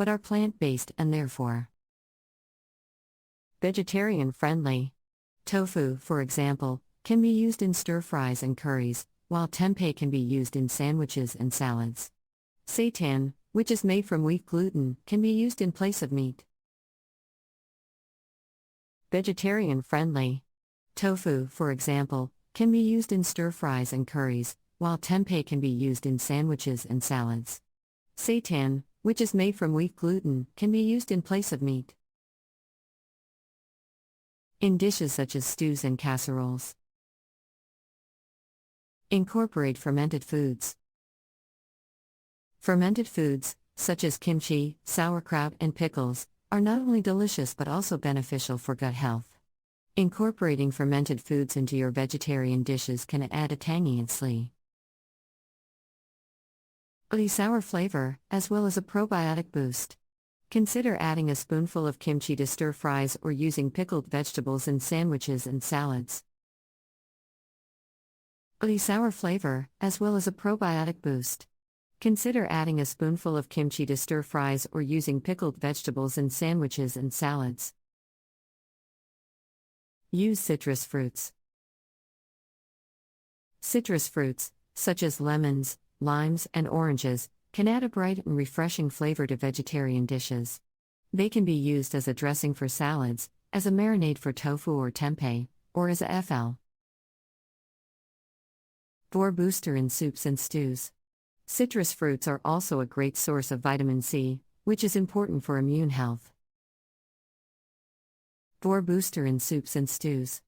but are plant-based and therefore vegetarian-friendly. Tofu, for example, can be used in stir-fries and curries, while tempeh can be used in sandwiches and salads. Seitan, which is made from wheat gluten, can be used in place of meat. Vegetarian-friendly. Tofu, for example, can be used in stir-fries and curries, while tempeh can be used in sandwiches and salads. Seitan, which is made from wheat gluten, can be used in place of meat. In dishes such as stews and casseroles. Incorporate fermented foods. Fermented foods, such as kimchi, sauerkraut, and pickles, are not only delicious but also beneficial for gut health. Incorporating fermented foods into your vegetarian dishes can add a tangy and slightly sour flavor, as well as a probiotic boost. Consider adding a spoonful of kimchi to stir fries or using pickled vegetables in sandwiches and salads. Sour flavor, as well as a probiotic boost. Consider adding a spoonful of kimchi to stir fries or using pickled vegetables in sandwiches and salads. Use citrus fruits. Citrus fruits, such as lemons, limes, and oranges, can add a bright and refreshing flavor to vegetarian dishes. They can be used as a dressing for salads, as a marinade for tofu or tempeh, or as a FL. Vore booster in soups and stews. Citrus fruits are also a great source of vitamin C, which is important for immune health. Vore booster in soups and stews.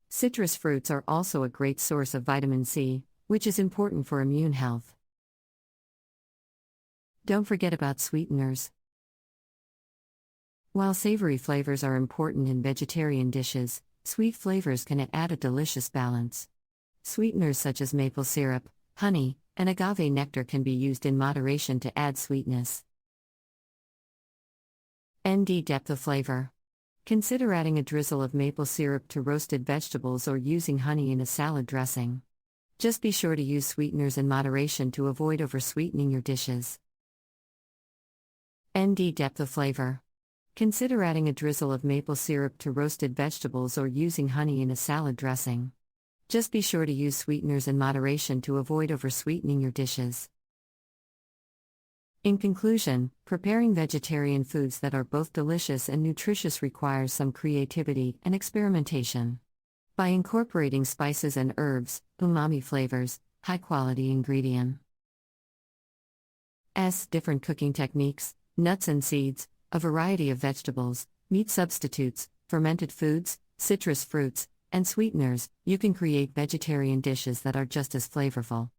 Citrus fruits are also a great source of vitamin C, which is important for immune health. Don't forget about sweeteners. While savory flavors are important in vegetarian dishes, sweet flavors can add a delicious balance. Sweeteners such as maple syrup, honey, and agave nectar can be used in moderation to add sweetness. ND depth of flavor. Consider adding a drizzle of maple syrup to roasted vegetables or using honey in a salad dressing. Just be sure to use sweeteners in moderation to avoid oversweetening your dishes. ND depth of flavor. Consider adding a drizzle of maple syrup to roasted vegetables or using honey in a salad dressing. Just be sure to use sweeteners in moderation to avoid oversweetening your dishes. In conclusion, preparing vegetarian foods that are both delicious and nutritious requires some creativity and experimentation. By incorporating spices and herbs, umami flavors, high-quality ingredients, different cooking techniques, nuts and seeds, a variety of vegetables, meat substitutes, fermented foods, citrus fruits, and sweeteners, you can create vegetarian dishes that are just as flavorful.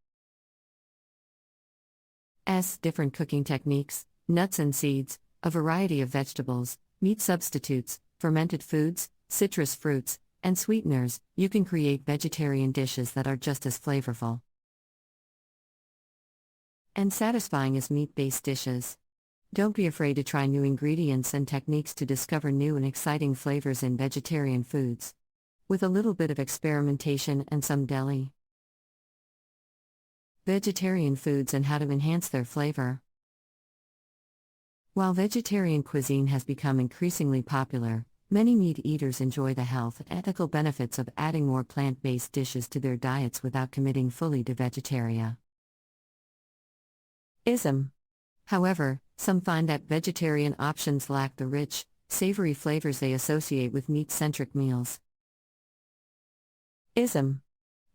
Different cooking techniques, nuts and seeds, a variety of vegetables, meat substitutes, fermented foods, citrus fruits, and sweeteners, you can create vegetarian dishes that are just as flavorful and satisfying as meat-based dishes. Don't be afraid to try new ingredients and techniques to discover new and exciting flavors in vegetarian foods. With a little bit of experimentation and some deli. Vegetarian foods and how to enhance their flavor. While vegetarian cuisine has become increasingly popular, many meat eaters enjoy the health and ethical benefits of adding more plant-based dishes to their diets without committing fully to vegetarianism. However, some find that vegetarian options lack the rich, savory flavors they associate with meat-centric meals.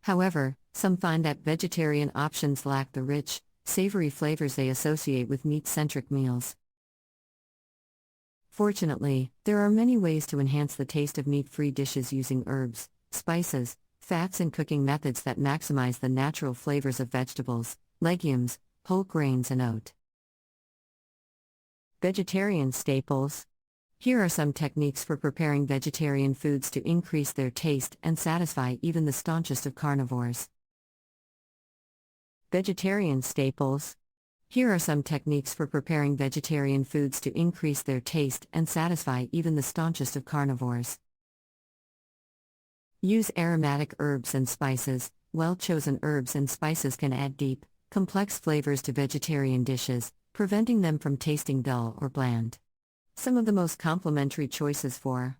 However, some find that vegetarian options lack the rich, savory flavors they associate with meat-centric meals. Fortunately, there are many ways to enhance the taste of meat-free dishes using herbs, spices, fats and cooking methods that maximize the natural flavors of vegetables, legumes, whole grains and oat. Vegetarian staples. Here are some techniques for preparing vegetarian foods to increase their taste and satisfy even the staunchest of carnivores. Vegetarian staples. Here are some techniques for preparing vegetarian foods to increase their taste and satisfy even the staunchest of carnivores. Use aromatic herbs and spices. Well-chosen herbs and spices can add deep, complex flavors to vegetarian dishes, preventing them from tasting dull or bland. Some of the most complementary choices for